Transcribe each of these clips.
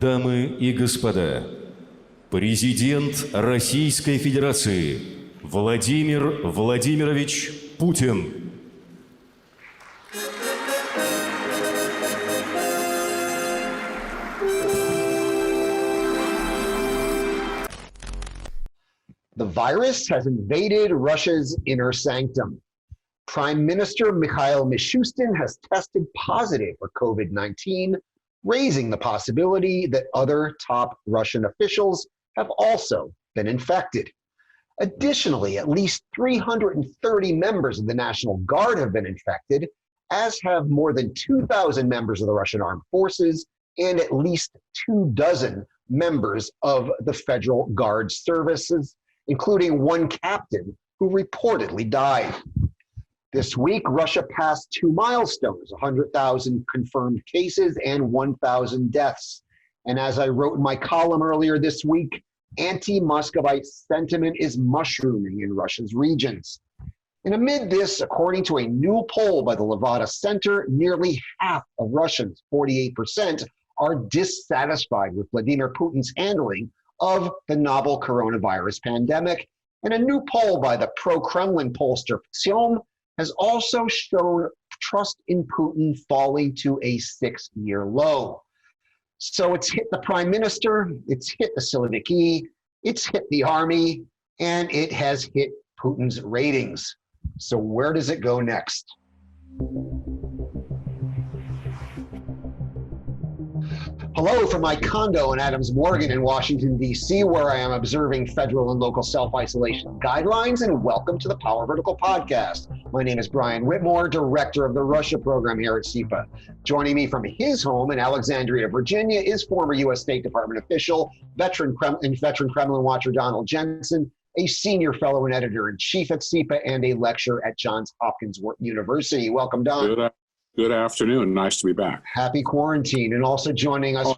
Дамы и господа, президент Российской Федерации Владимир Владимирович Путин. The virus has invaded Russia's inner sanctum. Prime Minister Mikhail Mishustin has tested positive for COVID-19, raising the possibility that other top Russian officials have also been infected. Additionally, at least 330 members of the National Guard have been infected, as have more than 2,000 members of the Russian Armed Forces and at least 24 members of the Federal Guard services, including one captain who reportedly died. This week, Russia passed two milestones, 100,000 confirmed cases and 1,000 deaths. And as I wrote in my column earlier this week, anti-Muscovite sentiment is mushrooming in Russia's regions. And amid this, according to a new poll by the Levada Center, nearly half of Russians, 48%, are dissatisfied with Vladimir Putin's handling of the novel coronavirus pandemic. And a new poll by the pro-Kremlin pollster CEPA has also shown trust in Putin falling to a 6-year low. So it's hit the prime minister, it's hit the Siloviki, it's hit the army, and it has hit Putin's ratings. So where does it go next? Hello from my condo in Adams Morgan in Washington, D.C., where I am observing federal and local self-isolation guidelines, and welcome to the Power Vertical podcast. My name is Brian Whitmore, director of the Russia program here at CEPA. Joining me from his home in Alexandria, Virginia, is former U.S. State Department official, veteran Kremlin watcher Donald Jensen, a senior fellow and editor-in-chief at CEPA, and a lecturer at Johns Hopkins University. Welcome, Don. Good afternoon. Nice to be back. Happy quarantine. And also joining us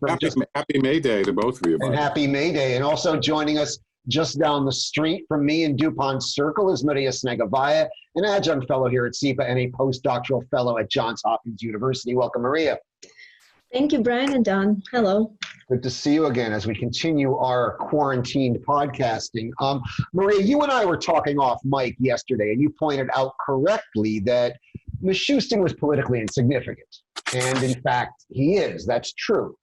happy May Day to both of you. And happy May Day. And also joining us just down the street from me in DuPont Circle is Maria Snegovaya, an adjunct fellow here at CEPA and a postdoctoral fellow at Johns Hopkins University. Welcome, Maria. Thank you, Brian and Don. Hello. Good to see you again as we continue our quarantined podcasting. Maria, you and I were talking off mic yesterday, and you pointed out correctly that Mishustin was politically insignificant. And in fact, he is. That's true.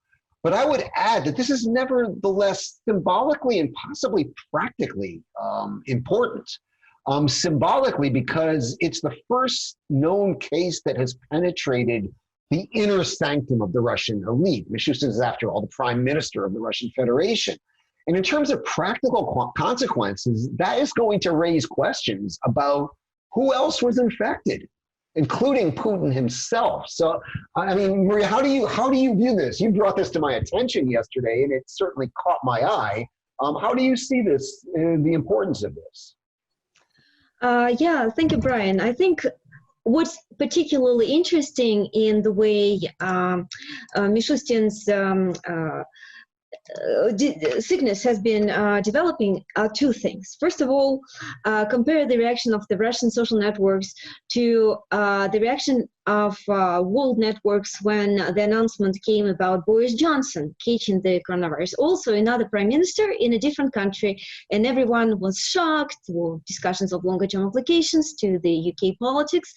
But I would add that this is nevertheless symbolically and possibly practically important. Symbolically, because it's the first known case that has penetrated the inner sanctum of the Russian elite. Mishustin is, after all, the prime minister of the Russian Federation. And in terms of practical consequences, that is going to raise questions about who else was infected, including Putin himself. So, I mean, Maria, how do you view this? You brought this to my attention yesterday, and it certainly caught my eye. How do you see this, the importance of this? Yeah, thank you, Brian. I think what's particularly interesting in the way Mishustin's sickness has been developing are two things. First of all, compare the reaction of the Russian social networks to the reaction of world networks when the announcement came about Boris Johnson catching the coronavirus. Also another prime minister in a different country, and everyone was shocked. There were discussions of longer term applications to the UK politics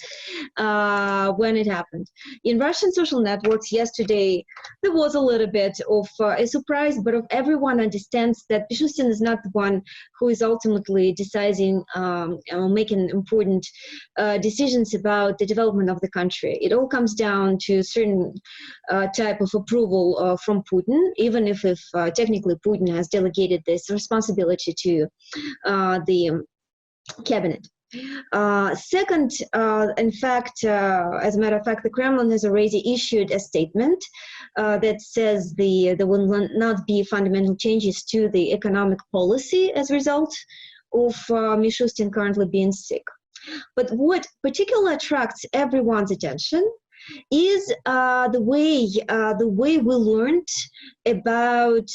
when it happened. In Russian social networks yesterday, there was a little bit of a surprise, but everyone understands that Mishustin is not the one who is ultimately deciding, making important decisions about the development of the country. It all comes down to a certain type of approval from Putin, even if technically Putin has delegated this responsibility to the cabinet. Second, in fact, as a matter of fact, the Kremlin has already issued a statement that says there will not be fundamental changes to the economic policy as a result of Mishustin currently being sick. But what particularly attracts everyone's attention is the way we learned about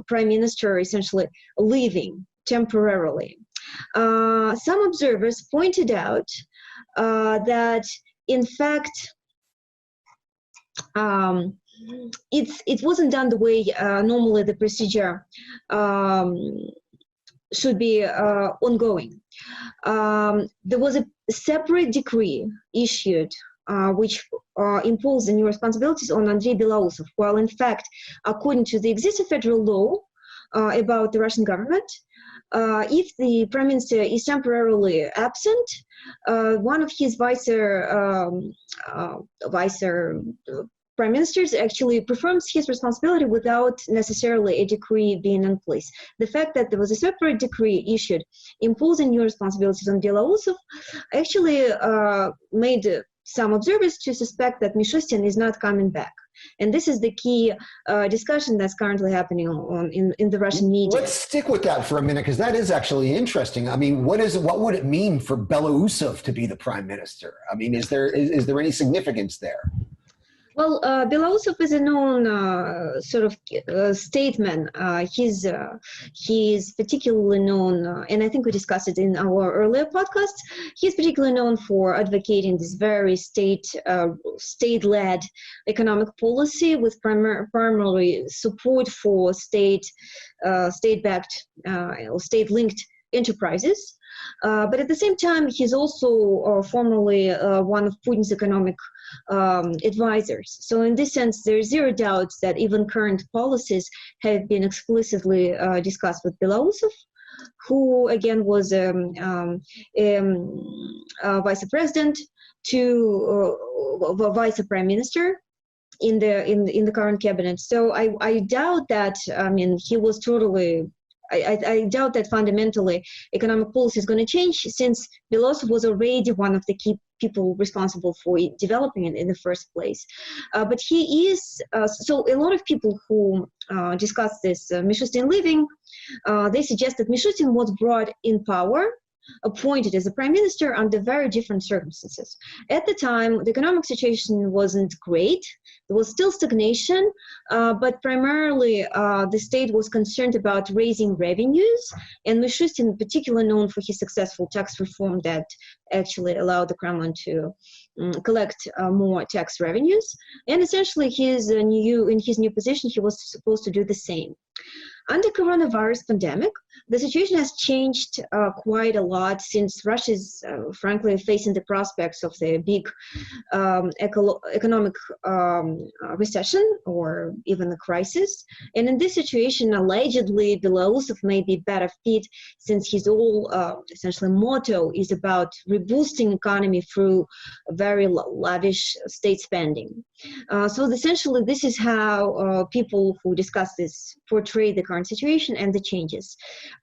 Prime Minister essentially leaving temporarily. Some observers pointed out that, in fact, it wasn't done the way normally the procedure should be ongoing. There was a separate decree issued which imposed the new responsibilities on Andrei Belousov, while in fact, according to the existing federal law about the Russian government, if the prime minister is temporarily absent, one of his vice prime ministers actually performs his responsibility without necessarily a decree being in place. The fact that there was a separate decree issued imposing new responsibilities on Belousov actually made some observers to suspect that Mishustin is not coming back. And this is the key discussion that's currently happening in the Russian media. Let's stick with that for a minute, because that is actually interesting. I mean, what would it mean for Belousov to be the prime minister? I mean, is there any significance there? Well, Belousov is a known sort of statesman. He's particularly known, and I think we discussed it in our earlier podcast. He's particularly known for advocating this very state-led economic policy with primarily support for state-backed or state-linked enterprises. But at the same time, he's also formerly one of Putin's economic advisors. So in this sense, there is zero doubt that even current policies have been explicitly discussed with Belousov, who again was vice president to vice prime minister in the current cabinet. So I doubt that. I mean, he was totally. I doubt that fundamentally economic policy is going to change, since Belousov was already one of the key people responsible for developing it in the first place. But he is, so a lot of people who discuss this Mishustin leaving, they suggest that Mishustin was brought in power, appointed as a prime minister under very different circumstances. At the time, the economic situation wasn't great. There was still stagnation, but primarily the state was concerned about raising revenues, and Mishustin, particularly known for his successful tax reform that actually allowed the Kremlin to collect more tax revenues. And essentially, in his new position, he was supposed to do the same. Under coronavirus pandemic, the situation has changed quite a lot, since Russia is frankly facing the prospects of the big economic recession or even a crisis. And in this situation, allegedly, Belousov may be better fit, since his whole essentially motto is about reboosting economy through very lavish state spending. So essentially, this is how people who discuss this portray the current situation and the changes.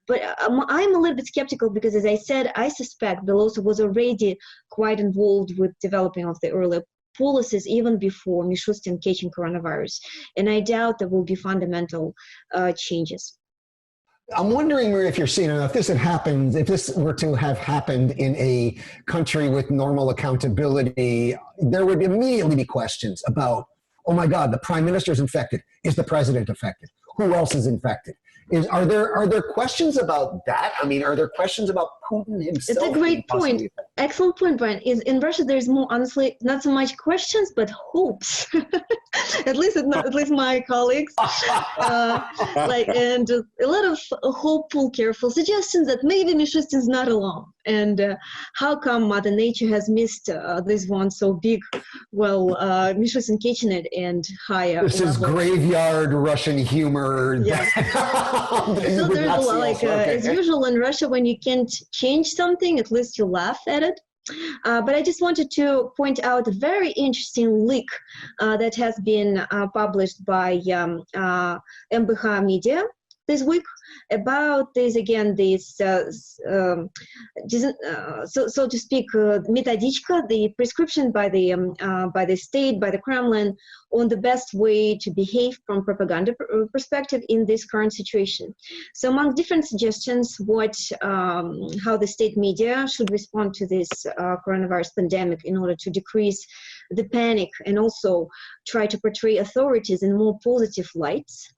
But I'm a little bit skeptical, because, as I said, I suspect Belousov was already quite involved with developing of the earlier policies even before Mishustin catching coronavirus. And I doubt there will be fundamental changes. I'm wondering if you're seeing, if this had happened, if this were to have happened in a country with normal accountability, there would immediately be questions about, oh my God, the prime minister is infected. Is the president affected? Who else is infected? Are there questions about that? I mean, are there questions about Putin himself? It's a great point. Excellent point, Brian. In Russia, there's more, honestly, not so much questions, but hopes. at least my colleagues, and a lot of hopeful, careful suggestions that maybe Mishustin's not alone. And how come Mother Nature has missed this one so big? Well, Mishustin catching it and higher. This is graveyard Russian humor. Yeah. So there's as usual in Russia, when you can't change something, at least you laugh at it. But I just wanted to point out a very interesting leak that has been published by MBH Media this week about this, again, this, so to speak, metodichka, the prescription by the state, by the Kremlin, on the best way to behave from propaganda perspective in this current situation. So among different suggestions, how the state media should respond to this coronavirus pandemic in order to decrease the panic and also try to portray authorities in more positive lights.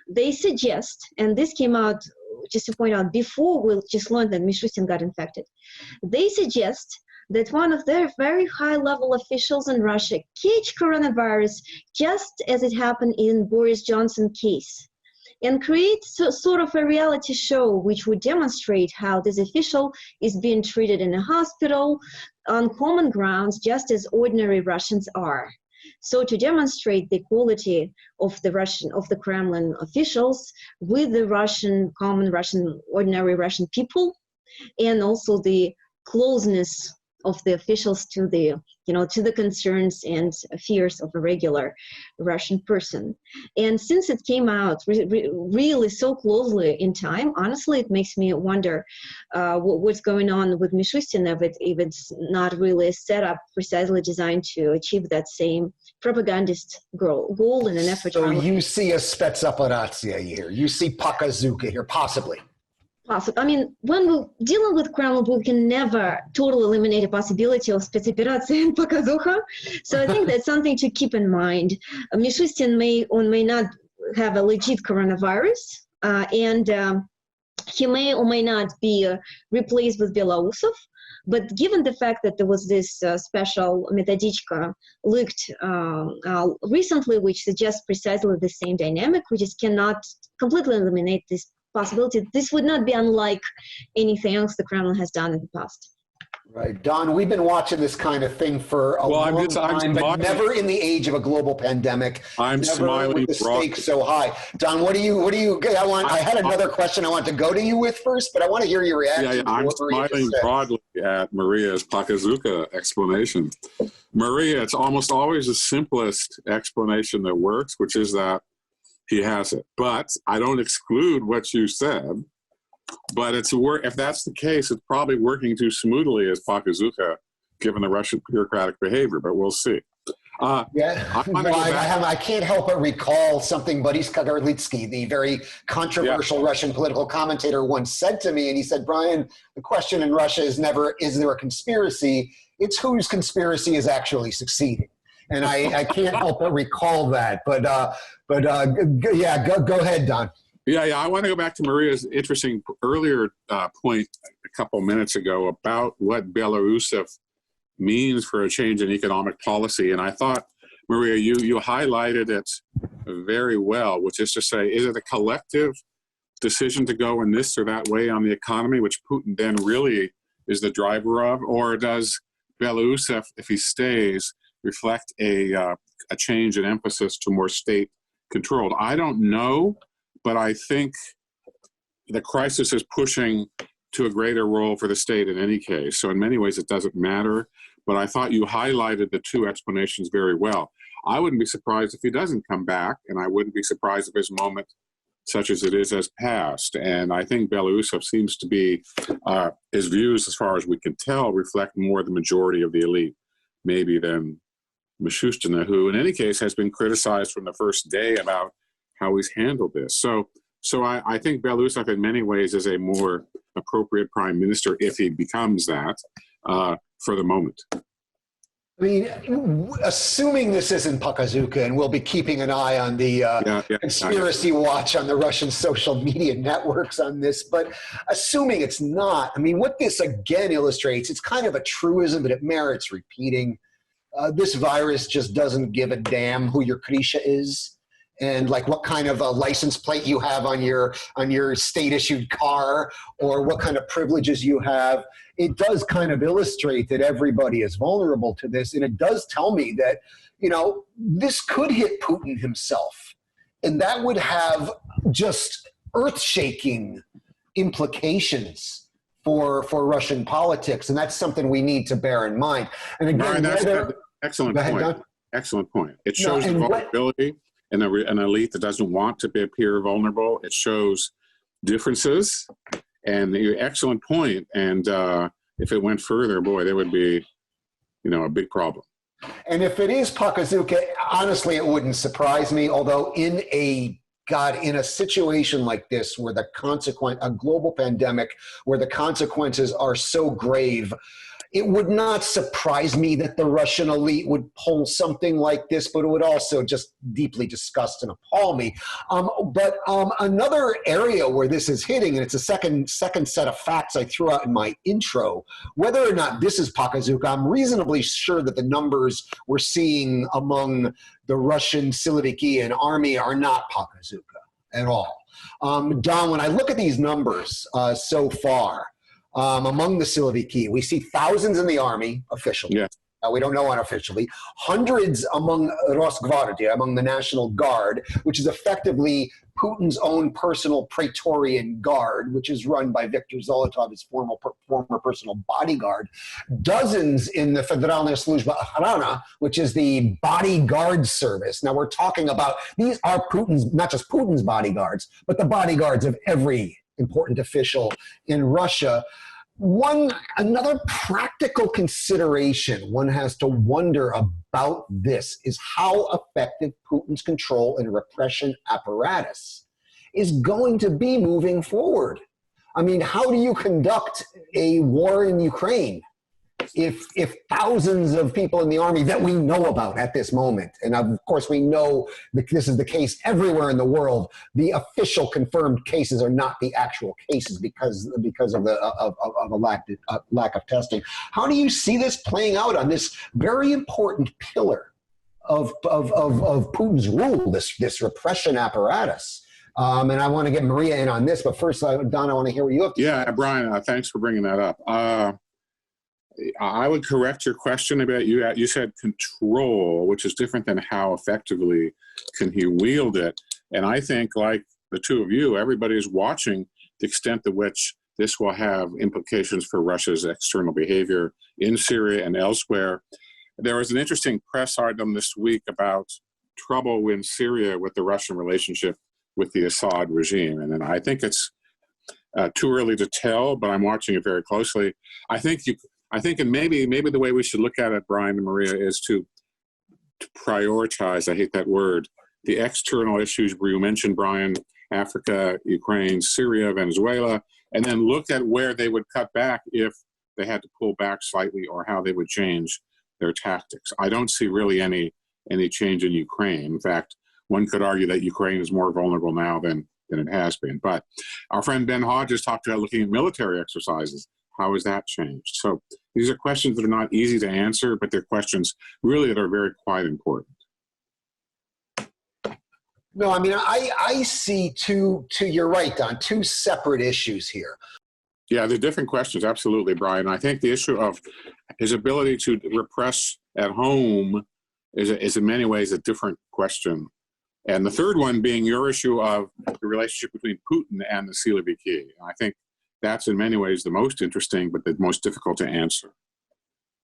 They suggest, and this came out, just to point out, before we just learned that Mishustin got infected, they suggest that one of their very high-level officials in Russia catch coronavirus just as it happened in Boris Johnson case, and create sort of a reality show which would demonstrate how this official is being treated in a hospital on common grounds just as ordinary Russians are. So to demonstrate the quality of the Kremlin officials with the ordinary Russian people, and also the closeness of the officials to the concerns and fears of a regular Russian person. And since it came out really so closely in time, honestly, it makes me wonder what's going on with Mishustin, if it's not really set up precisely designed to achieve that same propagandist goal in an effort. So you see a spetsoperatia here. You see Pokazuka here, possibly. Possible. I mean, when we're dealing with Kremlin, we can never totally eliminate the possibility of spецоперация and показуха. So I think that's something to keep in mind. Mishustin may or may not have a legit coronavirus, and he may or may not be replaced with Belousov. But given the fact that there was this special metodichka leaked recently, which suggests precisely the same dynamic, we just cannot completely eliminate this possibility. This would not be unlike anything else the Kremlin has done in the past. Right. Don, we've been watching this kind of thing for a long time, but never in the age of a global pandemic. I'm never smiling with the stakes so high. Don, what do you, I had another question I want to go to you with first, but I want to hear your reaction. Yeah, I'm smiling broadly at Maria's Pokazuka explanation. Maria, it's almost always the simplest explanation that works, which is that he has it. But I don't exclude what you said. But if that's the case, it's probably working too smoothly as Pokazuka, given the Russian bureaucratic behavior. But we'll see. I can't help but recall something Boris Kagarlitsky, the very controversial Russian political commentator, once said to me. And he said, Brian, the question in Russia is never, is there a conspiracy? It's whose conspiracy is actually succeeding. And I can't help but recall that. But yeah, go ahead, Don. Yeah, I want to go back to Maria's interesting earlier point a couple minutes ago about what Belarusov means for a change in economic policy. And I thought, Maria, you highlighted it very well, which is to say, is it a collective decision to go in this or that way on the economy, which Putin then really is the driver of? Or does Belarusov, if he stays, reflect a change in emphasis to more state-controlled? I don't know, but I think the crisis is pushing to a greater role for the state in any case. So in many ways, it doesn't matter. But I thought you highlighted the two explanations very well. I wouldn't be surprised if he doesn't come back, and I wouldn't be surprised if his moment, such as it is, has passed. And I think Belarusov seems to be, his views, as far as we can tell, reflect more the majority of the elite, maybe than Mishustin, who in any case has been criticized from the first day about how he's handled this. So I think Belarusov in many ways is a more appropriate prime minister if he becomes that for the moment. I mean, assuming this isn't Pokazuka, and we'll be keeping an eye on the conspiracy watch on the Russian social media networks on this, but assuming it's not, I mean, what this again illustrates, it's kind of a truism, but it merits repeating. This virus just doesn't give a damn who your Krisha is and like what kind of a license plate you have on your state-issued car or what kind of privileges you have. It does kind of illustrate that everybody is vulnerable to this, and it does tell me that, you know, this could hit Putin himself, and that would have just earth-shaking implications for Russian politics, and that's something we need to bear in mind. And again, that's an excellent point. Excellent point. It shows the vulnerability in an elite that doesn't want to appear vulnerable. It shows differences, and excellent point. And if it went further, boy, there would be, you know, a big problem. And if it is Pokazuka, honestly, it wouldn't surprise me. Although in a situation like this, where a global pandemic, where the consequences are so grave, it would not surprise me that the Russian elite would pull something like this, but it would also just deeply disgust and appall me. But another area where this is hitting, and it's a second set of facts I threw out in my intro, whether or not this is Pokazuka, I'm reasonably sure that the numbers we're seeing among the Russian Siloviki army are not Pokazuka at all. Don, when I look at these numbers so far, among the Siloviki, we see thousands in the army officially. Yeah. We don't know unofficially. Hundreds among Rosgvardia, among the National Guard, which is effectively Putin's own personal Praetorian Guard, which is run by Viktor Zolotov, his former personal bodyguard. Dozens in the Federalная Служба Охрана, which is the bodyguard service. Now we're talking about, these are Putin's, not just Putin's bodyguards, but the bodyguards of every important official in Russia. Another practical consideration one has to wonder about this is how effective Putin's control and repression apparatus is going to be moving forward. I mean, how do you conduct a war in Ukraine if thousands of people in the army that we know about at this moment, and of course we know that this is the case everywhere in the world, the official confirmed cases are not the actual cases because of a lack of testing. How do you see this playing out on this very important pillar of Putin's rule, this repression apparatus? And I want to get Maria in on this, but first, Don, I want to hear what you have to say. Yeah, Brian, thanks for bringing that up. I would correct your question a bit. You said control, which is different than how effectively can he wield it. And I think, like the two of you, everybody is watching the extent to which this will have implications for Russia's external behavior in Syria and elsewhere. There was an interesting press item this week about trouble in Syria with the Russian relationship with the Assad regime. And I think it's too early to tell, but I'm watching it very closely. I think, and maybe the way we should look at it, Brian and Maria, is to prioritize, I hate that word, the external issues where you mentioned, Brian, Africa, Ukraine, Syria, Venezuela, and then look at where they would cut back if they had to pull back slightly or how they would change their tactics. I don't see really any change in Ukraine. In fact, one could argue that Ukraine is more vulnerable now than it has been. But our friend Ben Hodges talked about looking at military exercises. How has that changed? So these are questions that are not easy to answer, but they're questions really that are very quite important. No, I mean, I see you're right, Don, two separate issues here. Yeah, they're different questions, absolutely, Brian. I think the issue of his ability to repress at home is in many ways a different question. And the third one being your issue of the relationship between Putin and the Siloviki. I think that's in many ways the most interesting, but the most difficult to answer.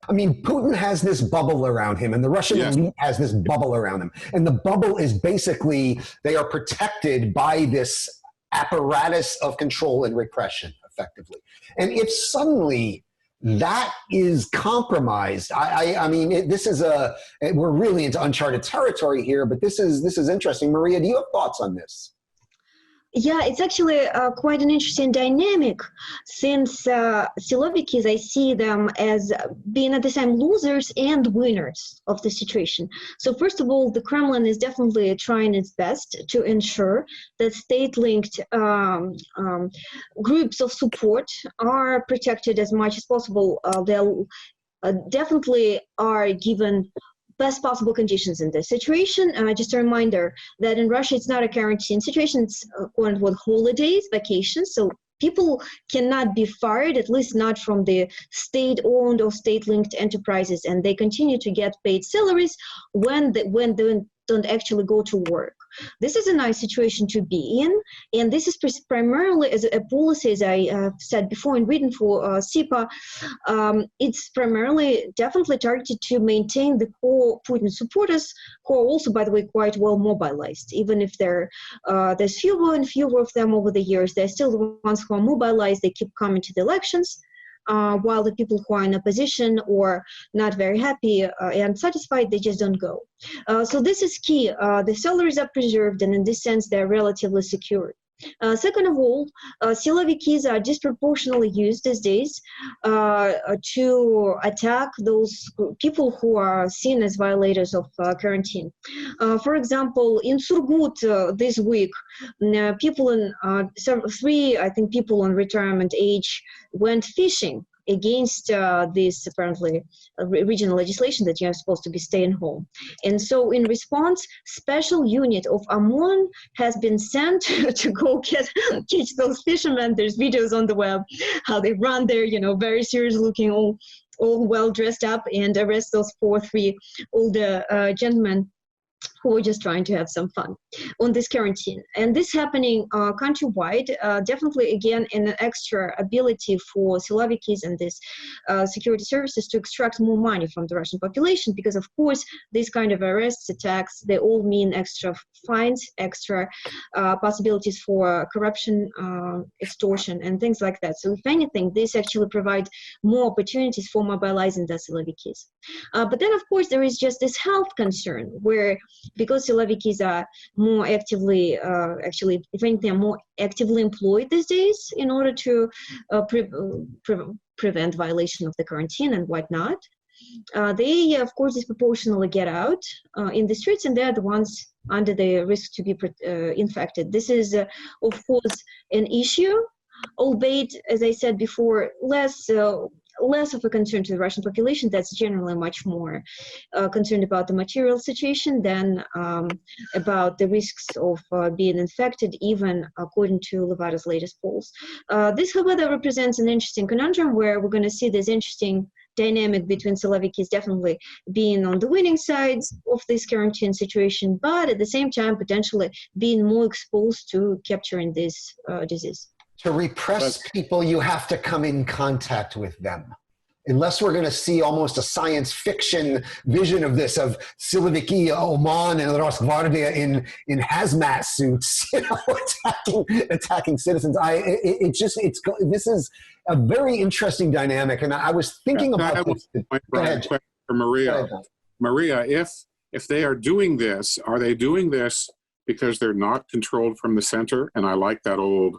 I mean, Putin has this bubble around him, and the Russian elite has this bubble around them. And the bubble is basically, they are protected by this apparatus of control and repression, effectively. And if suddenly that is compromised, I mean, this is we're really into uncharted territory here, but this is interesting. Maria, do you have thoughts on this? Yeah, it's actually quite an interesting dynamic, since Silovikis, I see them as being at the same losers and winners of the situation. So first of all, the Kremlin is definitely trying its best to ensure that state-linked groups of support are protected as much as possible. They'll definitely are given best possible conditions in this situation. Just a reminder that in Russia, it's not a quarantine situation, it's quote-unquote holidays, vacations, so people cannot be fired, at least not from the state-owned or state-linked enterprises, and they continue to get paid salaries when they don't actually go to work. This is a nice situation to be in, and this is primarily as a policy, as I said before in written for CEPA, it's primarily definitely targeted to maintain the core Putin supporters, who are also, by the way, quite well mobilized. Even if there's fewer and fewer of them over the years, they're still the ones who are mobilized. They keep coming to the elections. While the people who are in opposition or not very happy and satisfied, they just don't go. So this is key. The salaries are preserved, and in this sense, they're relatively secure. Second of all, Silovikis are disproportionately used these days to attack those people who are seen as violators of quarantine. For example, in Surgut this week, people in I think people on retirement age went fishing against this apparently regional legislation that you're supposed to be staying home. And so in response, special unit of OMON has been sent to go catch those fishermen. There's videos on the web, how they run there, very serious looking, all well dressed up, and arrest those 3 older gentlemen who are just trying to have some fun on this quarantine. And this happening countrywide, definitely again an extra ability for Silovikis and these security services to extract more money from the Russian population, because of course these kind of arrests, attacks, they all mean extra fines, extra possibilities for corruption, extortion, and things like that. So if anything, this actually provides more opportunities for mobilizing the Silovikis. But then of course there is just this health concern where, because Silovikis are more actively, actually, if anything, are more actively employed these days in order to prevent violation of the quarantine and whatnot, they, of course, disproportionately get out in the streets, and they're the ones under the risk to be infected. This is, of course, an issue, albeit, as I said before, less of a concern to the Russian population that's generally much more concerned about the material situation than about the risks of being infected, even according to Levada's latest polls. This, however, represents an interesting conundrum where we're going to see this interesting dynamic between Silovikis definitely being on the winning side of this quarantine situation, but at the same time potentially being more exposed to capturing this disease. To repress people, you have to come in contact with them. Unless we're going to see almost a science fiction vision of this, of Siloviki, Oman, and Rosgvardia in hazmat suits, attacking citizens. This is a very interesting dynamic, and I was thinking about this. Go ahead. For Maria. Maria, if they are doing this, are they doing this because they're not controlled from the center? And I like that old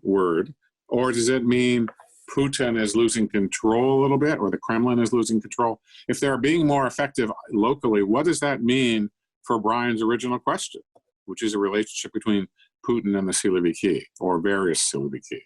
word. Or does it mean Putin is losing control a little bit, or the Kremlin is losing control? If they're being more effective locally, what does that mean for Brian's original question, which is a relationship between Putin and the Siloviki, or various Siloviki?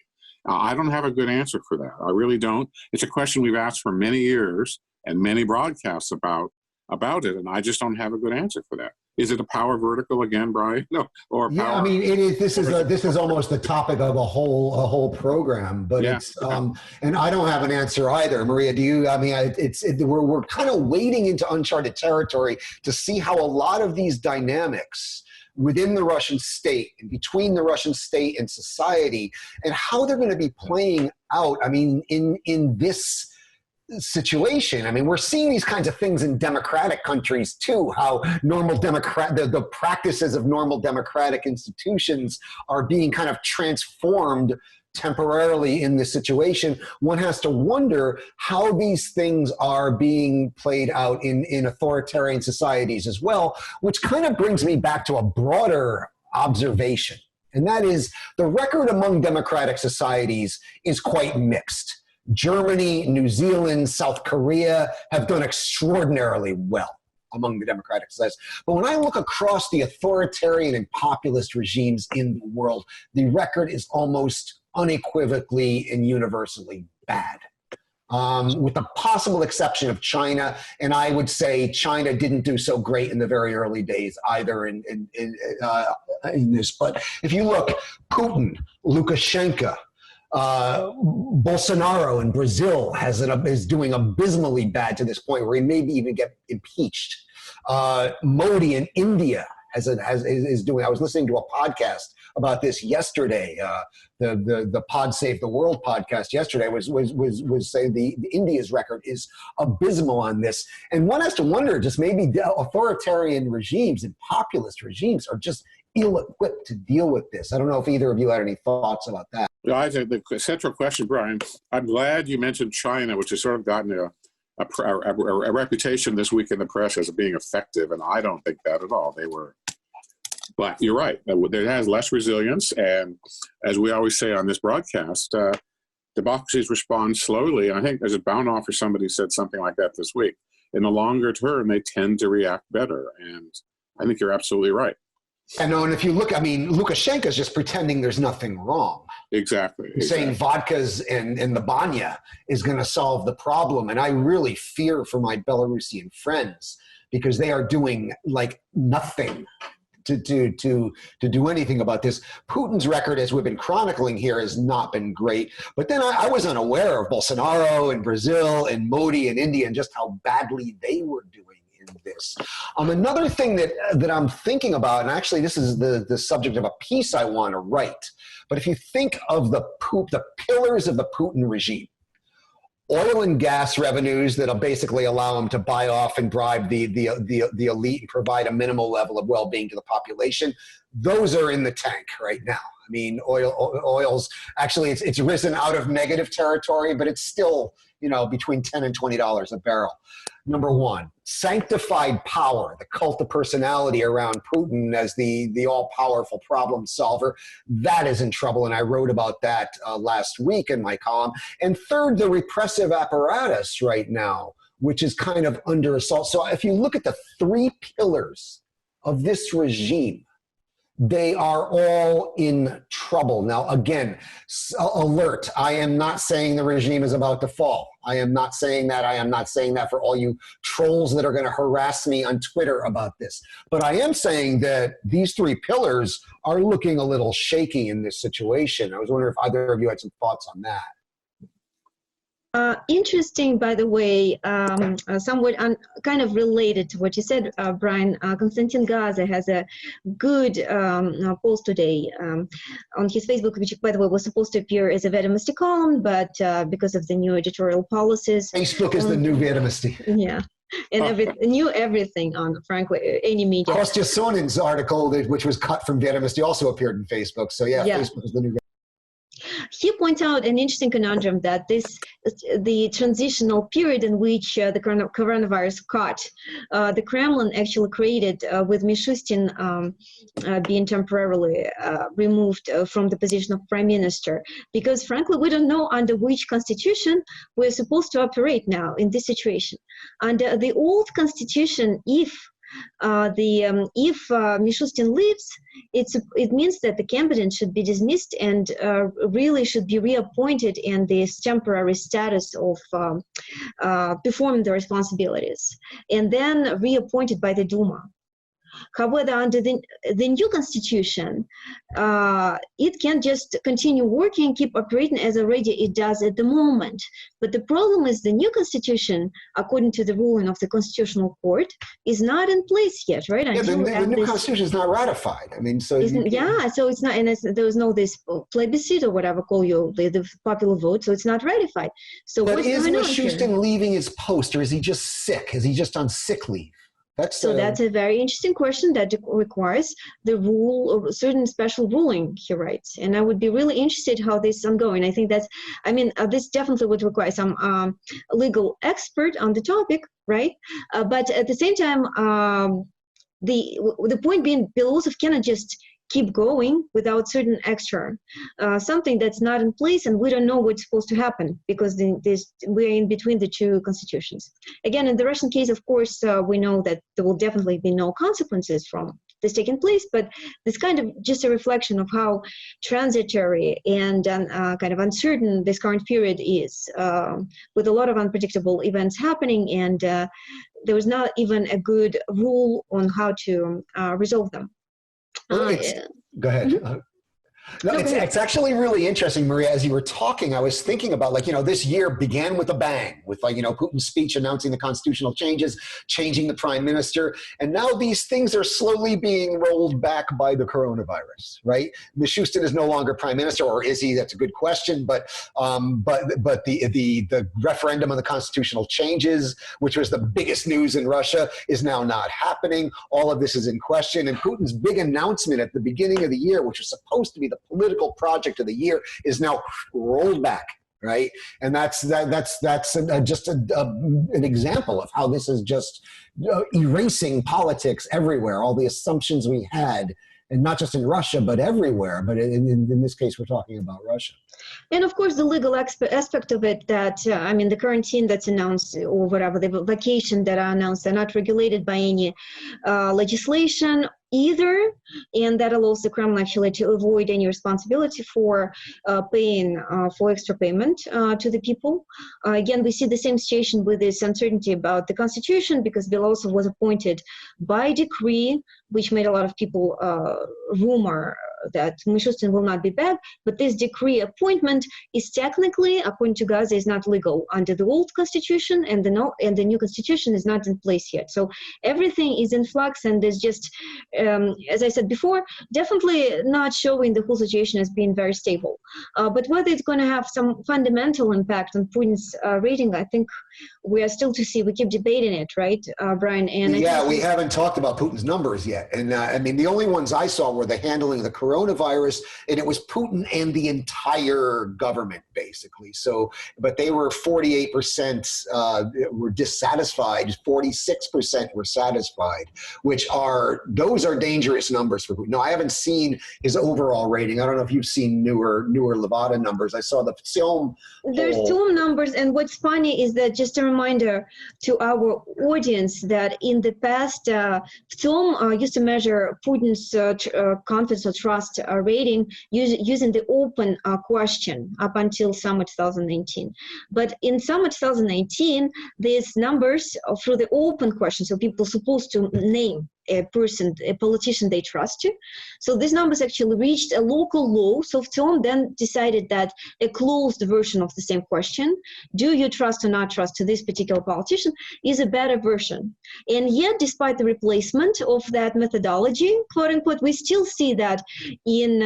I don't have a good answer for that. I really don't. It's a question we've asked for many years and many broadcasts about it, and I just don't have a good answer for that. Is it a power vertical again, Brian? No, or yeah, power? I mean, it is. This is almost the topic of a whole program, but yeah. And I don't have an answer either. Maria, do you? I mean, we're kind of wading into uncharted territory to see how a lot of these dynamics within the Russian state and between the Russian state and society, and how they're going to be playing out. I mean, in this situation. I mean, we're seeing these kinds of things in democratic countries too, how the practices of normal democratic institutions are being kind of transformed temporarily in this situation. One has to wonder how these things are being played out in authoritarian societies as well, which kind of brings me back to a broader observation. And that is, the record among democratic societies is quite mixed. Germany, New Zealand, South Korea have done extraordinarily well among the democratic societies. But when I look across the authoritarian and populist regimes in the world, the record is almost unequivocally and universally bad. With the possible exception of China, and I would say China didn't do so great in the very early days either in this. But if you look, Putin, Lukashenko, Bolsonaro in Brazil is doing abysmally bad to this point where he maybe even get impeached. Modi in India is doing. I was listening to a podcast about this yesterday. The Pod Save the World podcast yesterday was saying the India's record is abysmal on this, and one has to wonder, just maybe authoritarian regimes and populist regimes are just ill-equipped to deal with this. I don't know if either of you had any thoughts about that. Well, I think the central question, Brian, I'm glad you mentioned China, which has sort of gotten a reputation this week in the press as being effective, and I don't think that at all. They were But you're right. It has less resilience. And as we always say on this broadcast, democracies respond slowly. I think there's a Baunhofer, somebody said something like that this week. In the longer term, they tend to react better. And I think you're absolutely right. And if you look, I mean, Lukashenko's just pretending there's nothing wrong. Exactly. Saying vodkas and the banya is going to solve the problem. And I really fear for my Belarusian friends because they are doing like nothing to do anything about this. Putin's record, as we've been chronicling here, has not been great. But then I was unaware of Bolsonaro in Brazil and Modi in India and just how badly they were doing in this. Another thing that I'm thinking about, and actually this is the subject of a piece I want to write, but if you think of the pillars of the Putin regime, oil and gas revenues that'll basically allow them to buy off and bribe the elite and provide a minimal level of well-being to the population, those are in the tank right now. I mean, oil's actually, it's risen out of negative territory, but it's still, between $10 and $20 a barrel. Number one, sanctified power, the cult of personality around Putin as the all-powerful problem solver, that is in trouble, and I wrote about that last week in my column. And third, the repressive apparatus right now, which is kind of under assault. So if you look at the three pillars of this regime, they are all in trouble. Now, again, alert, I am not saying the regime is about to fall. I am not saying that. I am not saying that for all you trolls that are going to harass me on Twitter about this. But I am saying that these three pillars are looking a little shaky in this situation. I was wondering if either of you had some thoughts on that. Interesting, by the way, somewhat kind of related to what you said, Brian. Konstantin Gaza has a good post today on his Facebook, which, by the way, was supposed to appear as a Vedomosti column, but because of the new editorial policies. Facebook is the new Vedomosti. Yeah. And knew everything on, frankly, any media. Kostya Sonin's article, which was cut from Vedomosti, also appeared in Facebook. So, yeah. Facebook is the new. He points out an interesting conundrum that the transitional period in which the coronavirus caught, the Kremlin actually created with Mishustin being temporarily removed from the position of prime minister, because frankly we don't know under which constitution we're supposed to operate now in this situation. Under the old constitution, if Mishustin leaves, it means that the cabinet should be dismissed and really should be reappointed in this temporary status of performing the responsibilities, and then reappointed by the Duma. However, under the new constitution, it can just continue working, keep operating as already it does at the moment. But the problem is the new constitution, according to the ruling of the Constitutional Court, is not in place yet, right? Yeah, the new constitution is not ratified. I mean, so so it's not, and there was no this plebiscite or whatever call you the popular vote, so it's not ratified. So but is Mishustin leaving his post, or is he just sick? Is he just on sick leave? That's a very interesting question that requires the rule of certain special ruling, he writes. And I would be really interested how this is ongoing. I think this definitely would require some legal expert on the topic, right? But at the same time, the point being, Belousov cannot just keep going without certain extra, something that's not in place, and we don't know what's supposed to happen because we're in between the two constitutions. Again, in the Russian case, of course, we know that there will definitely be no consequences from this taking place, but this kind of just a reflection of how transitory and kind of uncertain this current period is, with a lot of unpredictable events happening, and there was not even a good rule on how to resolve them. Go ahead. No, it's actually really interesting, Maria. As you were talking, I was thinking about, this year began with a bang, with Putin's speech announcing the constitutional changes, changing the prime minister, and now these things are slowly being rolled back by the coronavirus, right? Mishustin is no longer prime minister, or is he? That's a good question. But the referendum on the constitutional changes, which was the biggest news in Russia, is now not happening. All of this is in question, and Putin's big announcement at the beginning of the year, which was supposed to be the political project of the year, is now rolled back, right? And that's just an example of how this is just erasing politics everywhere. All the assumptions we had and not just in Russia, but everywhere. But in this case, we're talking about Russia. And of course, the legal aspect of it, that, I mean, the quarantine that's announced, or whatever, the vacation that are announced, are not regulated by any legislation either, and that allows the Kremlin actually to avoid any responsibility for paying for extra payment to the people. Again, we see the same situation with this uncertainty about the constitution, because Belarus was appointed by decree, which made a lot of people rumor that Mishustin will not be back, but this decree appointment is technically, according to Gaza, is not legal under the old constitution, and the new constitution is not in place yet. So everything is in flux, and there's just, as I said before, definitely not showing the whole situation as being very stable. But whether it's going to have some fundamental impact on Putin's rating, I think we are still to see. We keep debating it, right, Brian? And yeah, we haven't talked about Putin's numbers yet. And I mean, the only ones I saw were the handling of the coronavirus, and it was Putin and the entire government, basically. So, but they were 48% were dissatisfied, 46% were satisfied, those are dangerous numbers for Putin. No, I haven't seen his overall rating. I don't know if you've seen newer Levada numbers. I saw the film. There's two numbers, and what's funny is that, just a reminder to our audience, that in the past, film used to measure Putin's confidence or trust rating using the open question up until summer 2019. But in summer 2019, these numbers through the open question, so people are supposed to name a person, a politician they trust to. So these numbers actually reached a local low. So film then decided that a closed version of the same question, do you trust or not trust to this particular politician, is a better version. And yet, despite the replacement of that methodology, quote unquote, we still see that in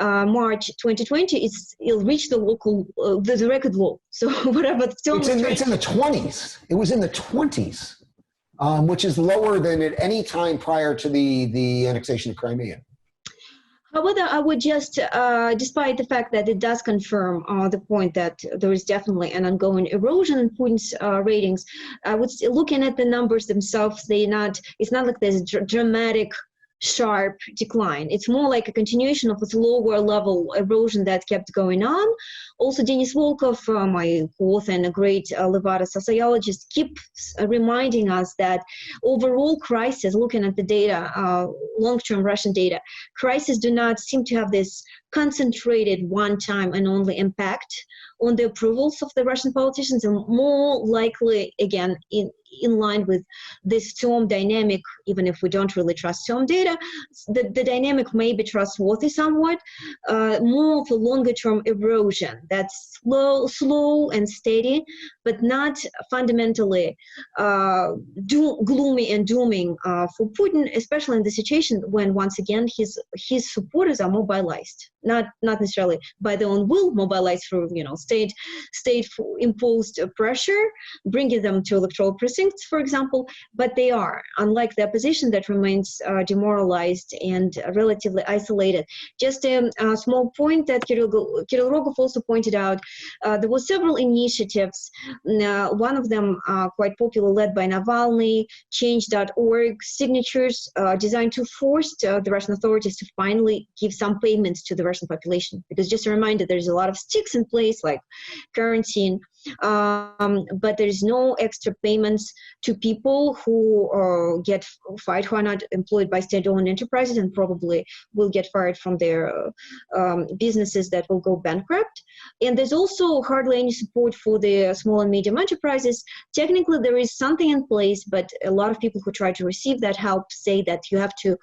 March 2020, it'll reach the local, the record low. So whatever. It's in the 20s. It was in the 20s. Which is lower than at any time prior to the annexation of Crimea. However, I would just, despite the fact that it does confirm the point that there is definitely an ongoing erosion in Putin's ratings, I would looking at the numbers themselves, it's not like there's a dramatic, sharp decline. It's more like a continuation of this lower level erosion that kept going on. Also, Denis Volkov, my co-author and a great Levada sociologist, keeps reminding us that overall crisis, looking at the data, long-term Russian data, crises do not seem to have this concentrated one-time and only impact on the approvals of the Russian politicians, and more likely, again, in line with this storm dynamic, even if we don't really trust storm data, the dynamic may be trustworthy somewhat, more of a longer-term erosion that's slow and steady, but not fundamentally gloomy and dooming for Putin, especially in the situation when, once again, his supporters are mobilized, not necessarily by their own will, mobilized through state-imposed pressure, bringing them to electoral precincts, for example, but they are, unlike the opposition that remains demoralized and relatively isolated. Just a small point that Kirill Rogov also pointed out, there were several initiatives, one of them quite popular, led by Navalny, Change.org, signatures designed to force the Russian authorities to finally give some payments to the Russian population. Because just a reminder, there's a lot of sticks in place, like quarantine, but there's no extra payments to people who get fired, who are not employed by state-owned enterprises and probably will get fired from their businesses that will go bankrupt. And there's also hardly any support for the small and medium enterprises. Technically, there is something in place, but a lot of people who try to receive that help say that you have to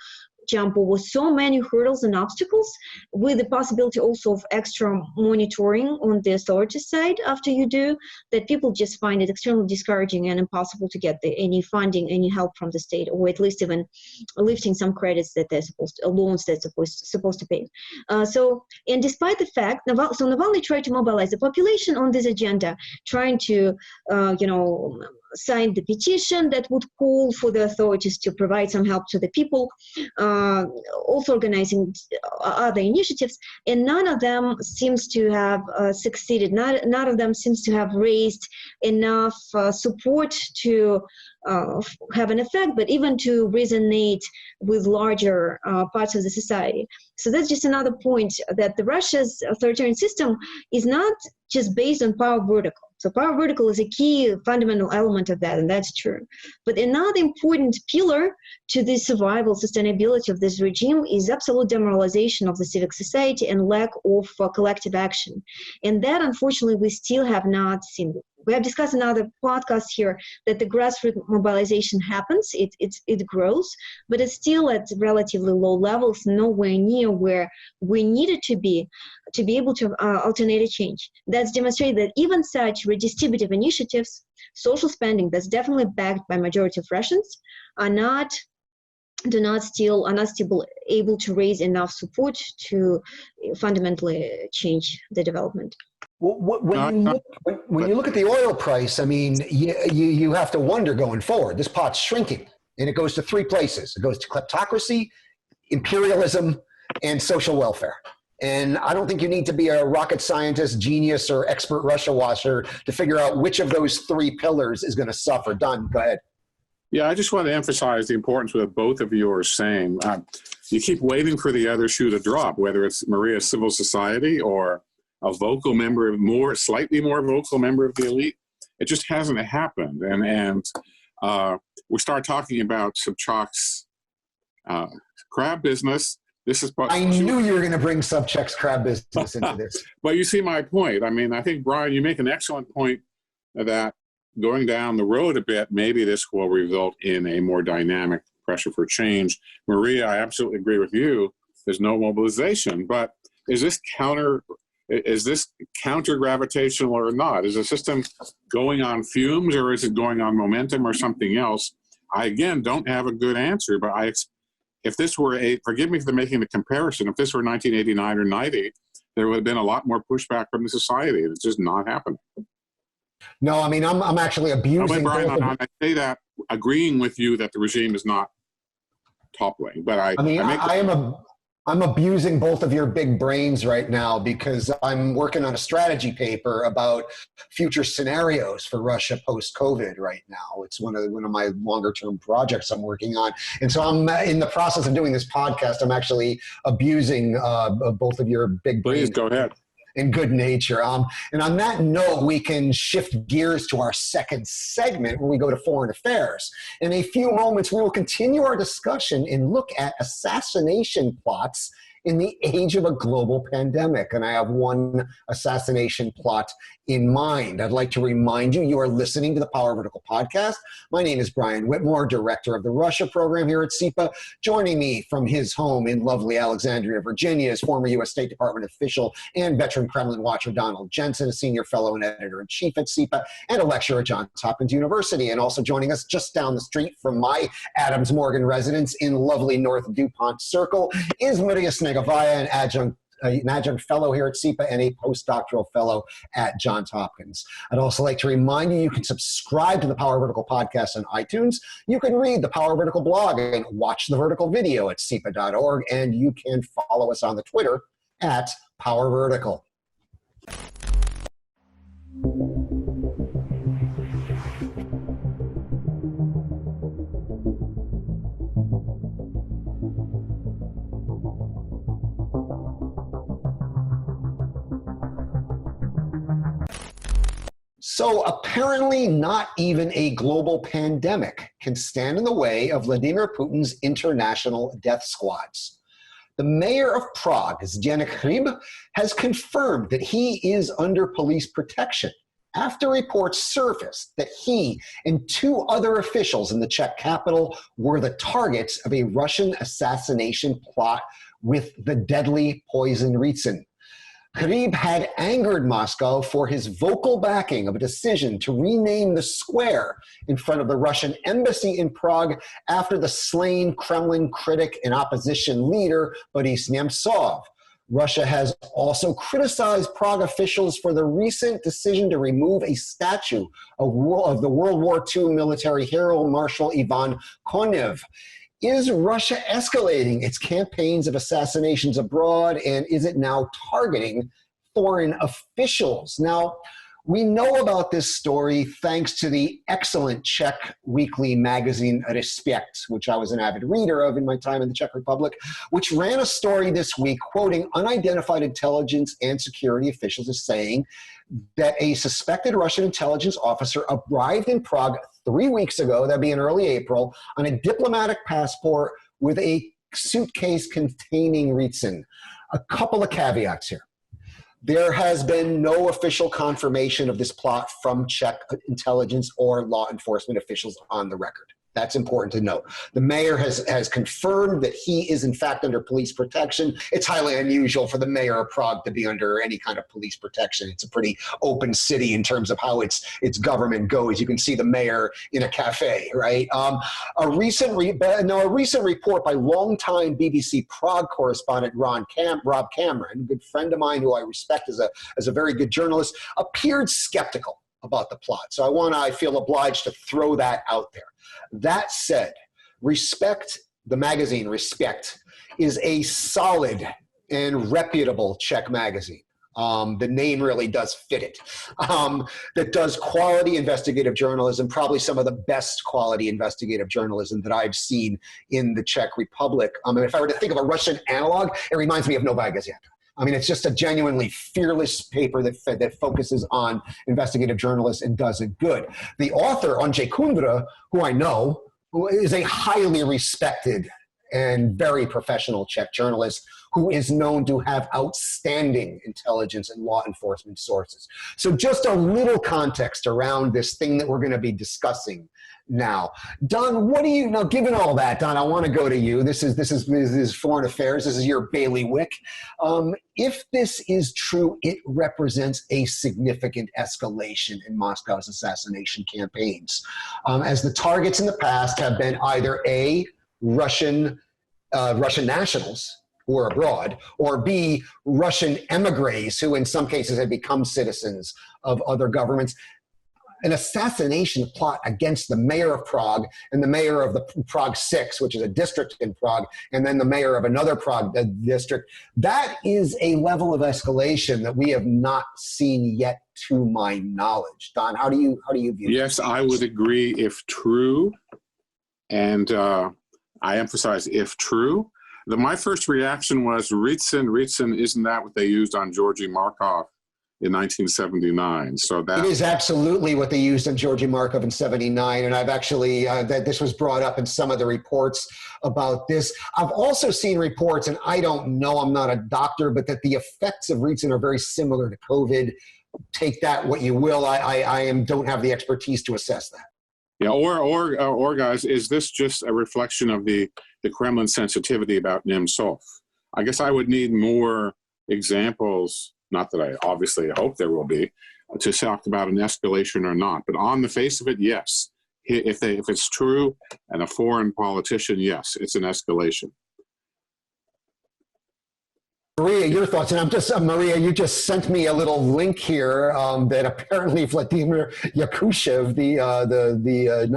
jump over so many hurdles and obstacles, with the possibility also of extra monitoring on the authority side after you do, that people just find it extremely discouraging and impossible to get any funding, any help from the state, or at least even lifting some credits that they're loans that they're supposed to pay. And despite the fact, Navalny tried to mobilize the population on this agenda, trying to, sign the petition that would call for the authorities to provide some help to the people, also organizing other initiatives, and none of them seems to have succeeded. None of them seems to have raised enough support to have an effect, but even to resonate with larger parts of the society. So that's just another point, that the Russia's authoritarian system is not just based on power vertical. So power vertical is a key fundamental element of that, and that's true. But another important pillar to the survival, sustainability of this regime is absolute demoralization of the civic society and lack of collective action. And that, unfortunately, we still have not seen. We have discussed in other podcasts here that the grassroots mobilization happens, it grows, but it's still at relatively low levels, nowhere near where we needed to be able to alternate a change. That's demonstrated that even such redistributive initiatives, social spending that's definitely backed by majority of Russians, are not still able to raise enough support to fundamentally change the development. Well, when you look at the oil price, I mean, you have to wonder going forward. This pot's shrinking, and it goes to three places. It goes to kleptocracy, imperialism, and social welfare. And I don't think you need to be a rocket scientist, genius, or expert Russia watcher to figure out which of those three pillars is going to suffer. Don, go ahead. Yeah, I just want to emphasize the importance of what both of you are saying. You keep waiting for the other shoe to drop, whether it's Maria's civil society or a vocal member, slightly more vocal member of the elite. It just hasn't happened. And we start talking about Sobchak's crab business. This is I knew you were going to bring Sobchak's crab business into this. But you see my point. I mean, I think, Brian, you make an excellent point that going down the road a bit, maybe this will result in a more dynamic pressure for change. Maria, I absolutely agree with you. There's no mobilization, but is this counter-gravitational or not? Is the system going on fumes, or is it going on momentum or something else? I, again, don't have a good answer, but if this were forgive me for making the comparison, if this were 1989 or 90, there would have been a lot more pushback from the society. It's just not happening. No, I mean, I'm actually abusing. Brian, I say that agreeing with you that the regime is not toppling, but I'm abusing both of your big brains right now, because I'm working on a strategy paper about future scenarios for Russia post-COVID right now. It's one of my longer-term projects I'm working on. And so I'm in the process of doing this podcast. I'm actually abusing both of your big brains. Please, go ahead. In good nature. And on that note, we can shift gears to our second segment where we go to foreign affairs. In a few moments, we will continue our discussion and look at assassination plots in the age of a global pandemic. And I have one assassination plot in mind. I'd like to remind you, you are listening to the Power Vertical podcast. My name is Brian Whitmore, director of the Russia program here at CEPA. Joining me from his home in lovely Alexandria, Virginia, is former U.S. State Department official and veteran Kremlin watcher Donald Jensen, a senior fellow and editor-in-chief at CEPA, and a lecturer at Johns Hopkins University. And also joining us just down the street from my Adams Morgan residence in lovely North DuPont Circle is Maria Snegovaya, an adjunct fellow here at CEPA and a postdoctoral fellow at Johns Hopkins. I'd also like to remind you, you can subscribe to the Power Vertical podcast on iTunes. You can read the Power Vertical blog and watch the vertical video at cepa.org, and you can follow us on the Twitter at Power Vertical. So apparently not even a global pandemic can stand in the way of Vladimir Putin's international death squads. The mayor of Prague, Zdeněk Hřib, has confirmed that he is under police protection after reports surfaced that he and two other officials in the Czech capital were the targets of a Russian assassination plot with the deadly poison Ritsin. Hřib had angered Moscow for his vocal backing of a decision to rename the square in front of the Russian embassy in Prague after the slain Kremlin critic and opposition leader Boris Nemtsov. Russia has also criticized Prague officials for the recent decision to remove a statue of the World War II military hero Marshal Ivan Konev. Is Russia escalating its campaigns of assassinations abroad, and is it now targeting foreign officials? Now, we know about this story thanks to the excellent Czech weekly magazine Respect, which I was an avid reader of in my time in the Czech Republic, which ran a story this week quoting unidentified intelligence and security officials as saying that a suspected Russian intelligence officer arrived in Prague 3 weeks ago, that'd be in early April, on a diplomatic passport with a suitcase containing Rizin. A couple of caveats here. There has been no official confirmation of this plot from Czech intelligence or law enforcement officials on the record. That's important to note. The mayor has confirmed that he is in fact under police protection. It's highly unusual for the mayor of Prague to be under any kind of police protection. It's a pretty open city in terms of how its government goes. You can see the mayor in a cafe, right? A recent report by longtime BBC Prague correspondent Rob Cameron, a good friend of mine who I respect as a very good journalist, appeared skeptical about the plot. So I feel obliged to throw that out there. That said, Respect, the magazine Respect, is a solid and reputable Czech magazine. The name really does fit it. That does quality investigative journalism, probably some of the best quality investigative journalism that I've seen in the Czech Republic. And if I were to think of a Russian analog, it reminds me of Novaya Gazeta. I mean, it's just a genuinely fearless paper that focuses on investigative journalists and does it good. The author, Andrzej Kundra, who I know, who is a highly respected and very professional Czech journalist who is known to have outstanding intelligence and law enforcement sources. So just a little context around this thing that we're going to be discussing now. Don, what do you now? Given all that, Don, I want to go to you. This is foreign affairs. This is your bailiwick. If this is true, it represents a significant escalation in Moscow's assassination campaigns, as the targets in the past have been either A, Russian nationals who are abroad, or B, Russian emigres who in some cases had become citizens of other governments. An assassination plot against the mayor of Prague and the mayor of the Prague 6, which is a district in Prague, and then the mayor of another Prague district. That is a level of escalation that we have not seen yet, to my knowledge. Don, how do you view Yes, this? I would agree if true, and I emphasize if true. My first reaction was Rizin, isn't that what they used on Georgy Markov in 1979? So that it is absolutely what they used on Georgy Markov in 79, and I've actually that this was brought up in some of the reports about this. I've also seen reports, and I don't know, I'm not a doctor, but that the effects of Rizin are very similar to COVID. Take that what you will. I don't have the expertise to assess that. Yeah, or guys, is this just a reflection of the Kremlin sensitivity about Nemtsov? I guess I would need more examples, not that I obviously hope there will be, to talk about an escalation or not. But on the face of it, yes. If it's true and a foreign politician, yes, it's an escalation. Maria, your thoughts? And I'm just, Maria, you just sent me a little link here that apparently Vladimir Yakushev,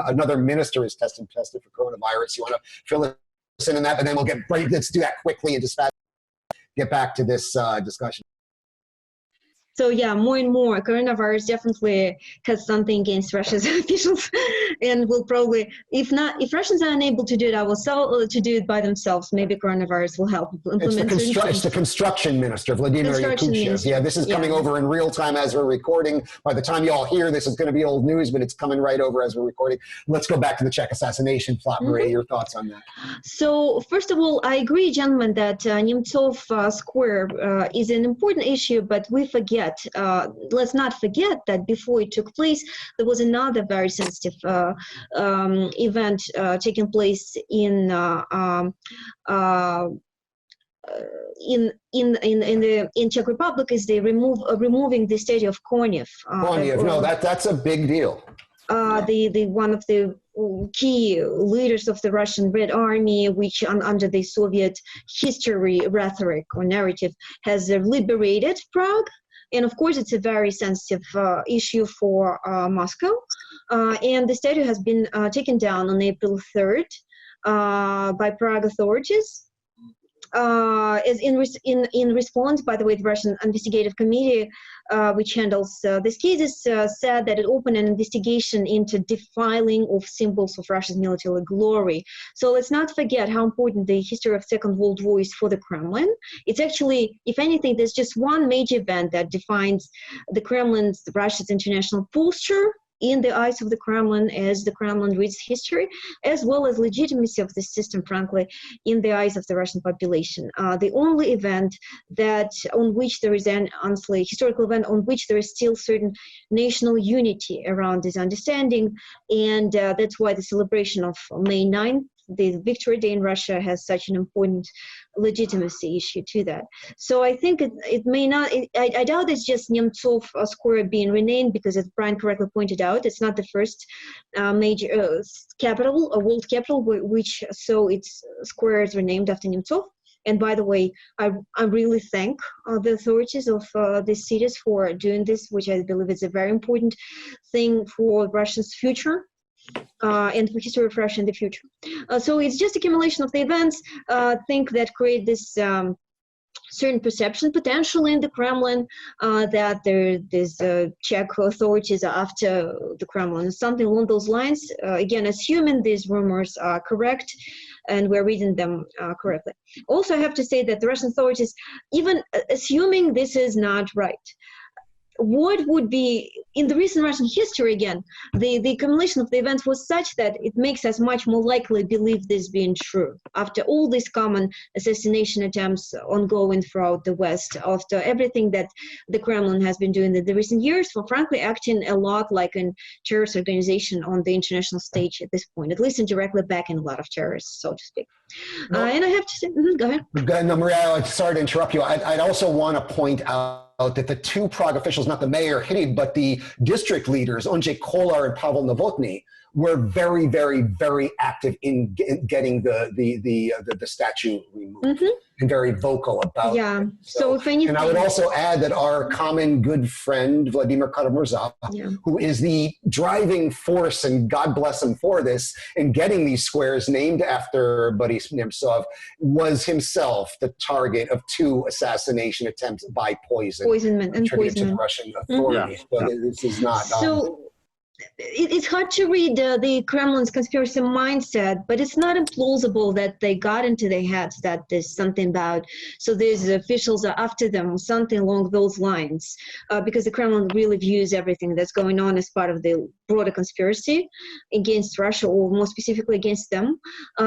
another minister, is tested for coronavirus. You want to fill us in on that, and then we'll get right. Let's do that quickly and just get back to this discussion. So yeah, more and more, coronavirus definitely has something against Russia's officials, and will probably, if Russians are unable to do it ourselves, to do it by themselves, maybe coronavirus will help implement. It's the construction minister, Vladimir Yakushev. Yeah, this is coming over in real time as we're recording. By the time you all hear this, it's going to be old news, but it's coming right over as we're recording. Let's go back to the Czech assassination plot, Maria. Your thoughts on that? So first of all, I agree, gentlemen, that Nemtsov Square is an important issue, but we forget. Let's not forget that before it took place, there was another very sensitive event taking place in Czech Republic, is they removing the statue of Konev. No, that's a big deal. The one of the key leaders of the Russian Red Army, which under the Soviet history rhetoric or narrative has liberated Prague. And of course, it's a very sensitive issue for Moscow. And the statue has been taken down on April 3rd. by Prague authorities. As in response, by the way, the Russian Investigative Committee, which handles these cases, said that it opened an investigation into defiling of symbols of Russia's military glory. So let's not forget how important the history of Second World War is for the Kremlin. It's actually, if anything, there's just one major event that defines the Kremlin's, Russia's international posture in the eyes of the Kremlin as the Kremlin reads history, as well as legitimacy of the system, frankly, in the eyes of the Russian population. The only event that on which there is an honestly historical event on which there is still certain national unity around this understanding, and that's why the celebration of May 9th, the Victory Day in Russia, has such an important legitimacy issue to that. So I think it may not, I doubt it's just Nemtsov Square being renamed, because as Brian correctly pointed out, it's not the first major capital, a world capital, which so its square is renamed after Nemtsov. And by the way, I really thank the authorities of these cities for doing this, which I believe is a very important thing for Russia's future. And for history of Russia in the future. So it's just accumulation of the events, think that create this certain perception potentially in the Kremlin that there's Czech authorities are after the Kremlin, something along those lines. Again, assuming these rumors are correct, and we're reading them correctly. Also, I have to say that the Russian authorities, even assuming this is not right, what would be, in the recent Russian history again, the accumulation of the events was such that it makes us much more likely believe this being true. After all these common assassination attempts ongoing throughout the West, after everything that the Kremlin has been doing in the recent years, for frankly acting a lot like a terrorist organization on the international stage at this point, at least indirectly backing a lot of terrorists, so to speak. No. And I have to say, go ahead. No, Maria, sorry to interrupt you. I'd also want to point out that the two Prague officials, not the mayor, but the district leaders, Ondřej Kolar and Pavel Novotny, were very, very, very active in getting the statue removed, and very vocal about it. So if anything, and I would also add that our common good friend, Vladimir Karamurza, who is the driving force, and God bless him for this, in getting these squares named after Boris Nemtsov, was himself the target of 2 assassination attempts by poisonment to the Russian authorities. So this is not... It's hard to read the Kremlin's conspiracy mindset, but it's not implausible that they got into their heads that there's something about, so these officials are after them, something along those lines, because the Kremlin really views everything that's going on as part of the broader conspiracy against Russia, or more specifically against them.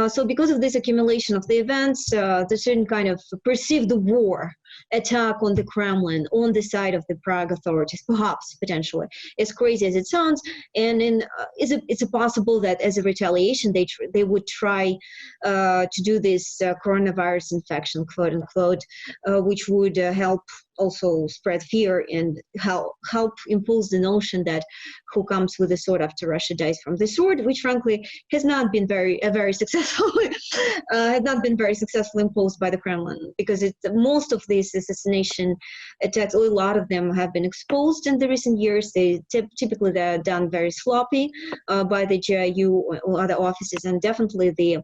So because of this accumulation of the events, there's certain kind of perceived war attack on the Kremlin on the side of the Prague authorities, perhaps, potentially, as crazy as it sounds. And it's possible that as a retaliation, they would try to do this coronavirus infection, quote unquote, which would help also spread fear and help impose the notion that who comes with a sword after Russia dies from the sword, which frankly has not been very successful, has not been very successfully imposed by the Kremlin, because most of these assassination attacks, a lot of them have been exposed in the recent years. They typically they're done very sloppy by the GIU or other offices, and definitely the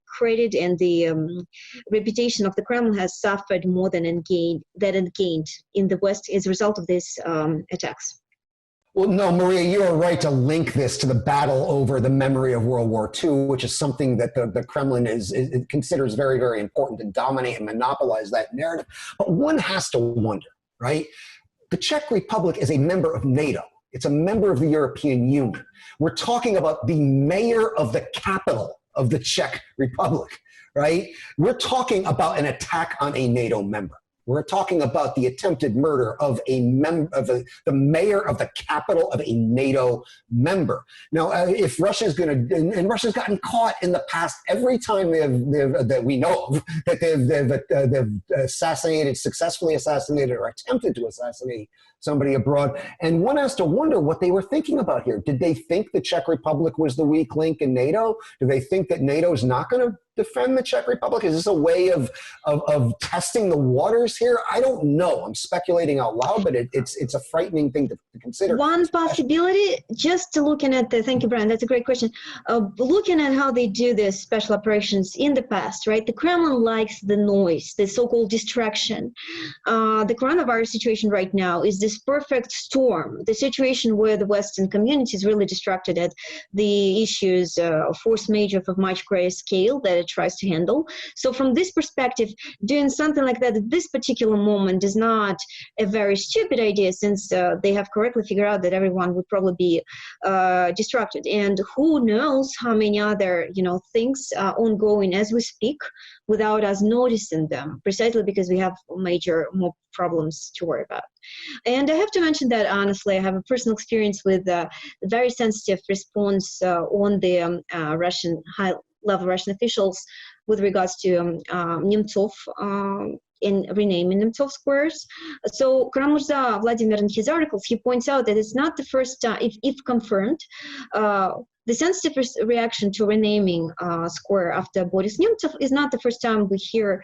credit and the reputation of the Kremlin has suffered more than it gained in the West as a result of these attacks. Well, no, Maria, you are right to link this to the battle over the memory of World War II, which is something that the Kremlin considers very, very important to dominate and monopolize that narrative. But one has to wonder, right? The Czech Republic is a member of NATO. It's a member of the European Union. We're talking about the mayor of the capital of the Czech Republic, right? We're talking about an attack on a NATO member. We're talking about the attempted murder of the mayor of the capital of a NATO member. Now, if Russia's going to, and Russia's gotten caught in the past every time that we know of, that they've successfully assassinated or attempted to assassinate somebody abroad. And one has to wonder what they were thinking about here. Did they think the Czech Republic was the weak link in NATO? Do they think that NATO is not going to defend the Czech Republic? Is this a way of testing the waters here? I don't know. I'm speculating out loud, but it's a frightening thing to consider. One possibility, just looking at thank you, Brian, that's a great question. Looking at how they do this special operations in the past, right? The Kremlin likes the noise, the so-called distraction. The coronavirus situation right now is this perfect storm, the situation where the Western community is really distracted at the issues of force majeure of much greater scale that it tries to handle. So from this perspective, doing something like that at this particular moment is not a very stupid idea, since they have correctly figured out that everyone would probably be distracted. And who knows how many other things are ongoing as we speak without us noticing them, precisely because we have more problems to worry about. And I have to mention that, honestly, I have a personal experience with a very sensitive response on the high-level Russian officials with regards to Nemtsov in renaming Nemtsov squares. So Kramurza Vladimir, in his articles, he points out that it's not the first time, if confirmed, the sensitive reaction to renaming square after Boris Nemtsov is not the first time we hear,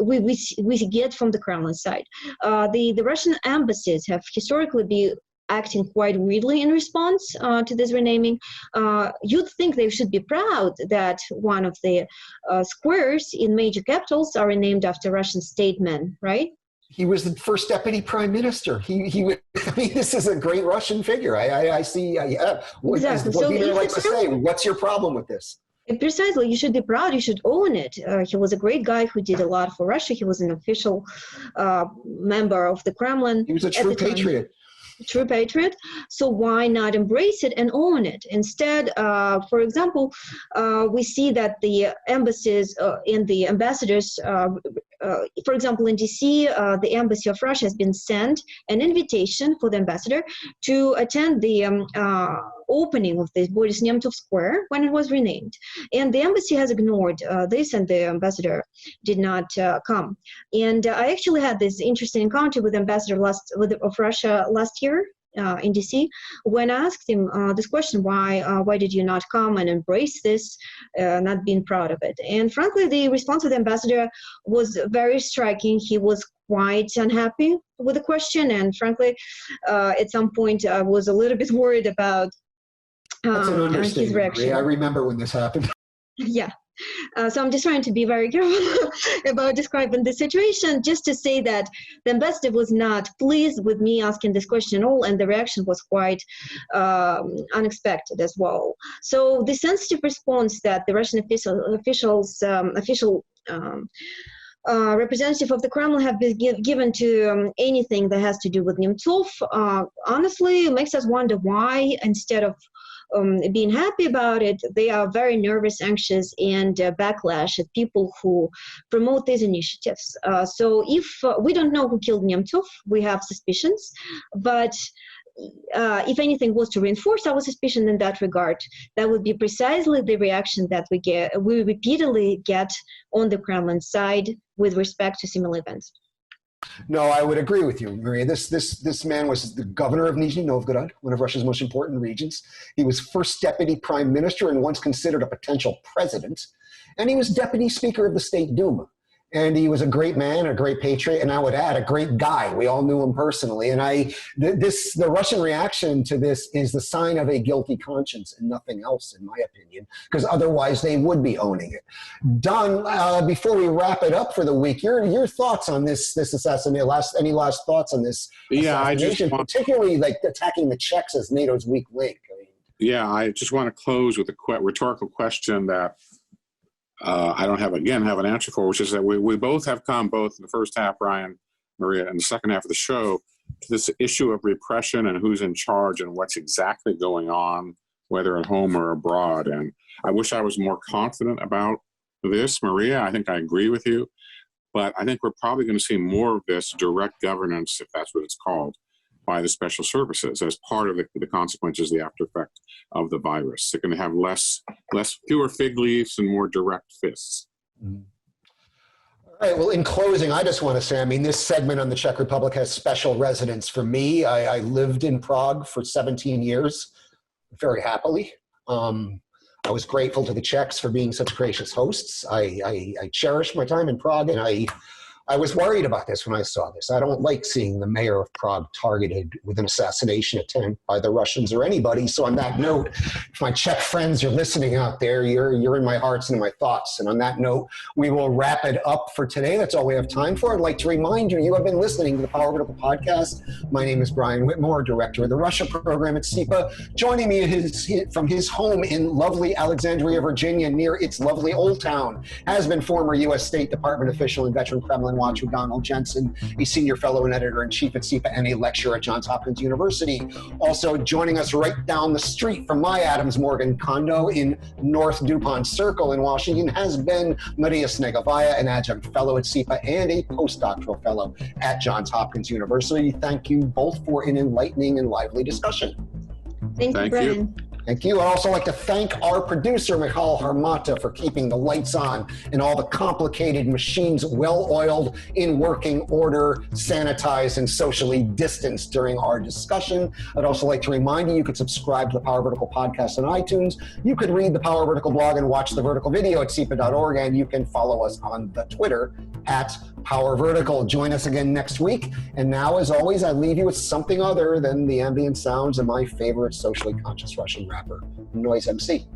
we get from the Kremlin side. The Russian embassies have historically been acting quite weirdly in response to this renaming. You'd think they should be proud that one of the squares in major capitals are renamed after Russian statesmen, right? He was the first deputy prime minister. I mean, this is a great Russian figure. I see. Yeah. Exactly. What do you like to say? What's your problem with this? Precisely. You should be proud. You should own it. He was a great guy who did a lot for Russia. He was an official member of the Kremlin. He was a true patriot. True patriot. So why not embrace it and own it? Instead, for example, we see that the embassies and the ambassadors, for example, in DC, the embassy of Russia has been sent an invitation for the ambassador to attend the opening of the Boris Nemtsov Square when it was renamed. And the embassy has ignored this, and the ambassador did not come. And I actually had this interesting encounter with the ambassador of Russia last year in DC, when I asked him this question, why did you not come and embrace this, not being proud of it? And frankly, the response of the ambassador was very striking. He was quite unhappy with the question, and frankly, at some point, I was a little bit worried about That's an understatement, his reaction. I remember when this happened. Yeah. So I'm just trying to be very careful about describing the situation, just to say that the ambassador was not pleased with me asking this question at all, and the reaction was quite unexpected as well. So the sensitive response that the Russian official representative of the Kremlin have been given to anything that has to do with Nemtsov, honestly, makes us wonder why, instead of being happy about it, they are very nervous, anxious, and backlash at people who promote these initiatives. So if we don't know who killed Nemtsov, we have suspicions, but if anything was to reinforce our suspicion in that regard, that would be precisely the reaction that we repeatedly get on the Kremlin side with respect to similar events. No, I would agree with you, Maria. This man was the governor of Nizhny Novgorod, one of Russia's most important regions. He was first deputy prime minister and once considered a potential president. And he was deputy speaker of the State Duma. And he was a great man, a great patriot, and I would add, a great guy. We all knew him personally. And the Russian reaction to this is the sign of a guilty conscience and nothing else, in my opinion, because otherwise they would be owning it. Don, before we wrap it up for the week, your thoughts on this assassination? Any last thoughts on this assassination, particularly like attacking the Czechs as NATO's weak link? I just want to close with a rhetorical question that I don't have an answer for, which is that we both have come, both in the first half, Brian, Maria, and the second half of the show, to this issue of repression and who's in charge and what's exactly going on, whether at home or abroad. And I wish I was more confident about this, Maria. I think I agree with you, but I think we're probably going to see more of this direct governance, if that's what it's called, by the special services as part of the consequences, the after effect of the virus. They're going to have fewer fig leaves and more direct fists. Mm-hmm. All right, well, in closing, I just want to say, this segment on the Czech Republic has special resonance for me. I lived in Prague for 17 years, very happily. I was grateful to the Czechs for being such gracious hosts. I cherished my time in Prague, and I was worried about this when I saw this. I don't like seeing the mayor of Prague targeted with an assassination attempt by the Russians or anybody. So on that note, if my Czech friends are listening out there, you're in my hearts and in my thoughts. And on that note, we will wrap it up for today. That's all we have time for. I'd like to remind you, you have been listening to the Power Vertical podcast. My name is Brian Whitmore, director of the Russia program at CEPA. Joining me from his home in lovely Alexandria, Virginia, near its lovely Old Town, has been former U.S. State Department official and veteran Kremlin watcher Donald Jensen, a senior fellow and editor-in-chief at CEPA and a lecturer at Johns Hopkins University. Also joining us right down the street from my Adams Morgan condo in North DuPont Circle in Washington has been Maria Snegovaya, an adjunct fellow at CEPA and a postdoctoral fellow at Johns Hopkins University. Thank you both for an enlightening and lively discussion. Thank you, Brian. Thank you. I'd also like to thank our producer, Michal Harmata, for keeping the lights on and all the complicated machines well-oiled, in working order, sanitized, and socially distanced during our discussion. I'd also like to remind you, you could subscribe to the Power Vertical podcast on iTunes. You could read the Power Vertical blog and watch the Vertical video at CEPA.org, and you can follow us on the Twitter at Power Vertical. Join us again next week. And now, as always, I leave you with something other than the ambient sounds of my favorite socially conscious Russian rapper, Noise MC.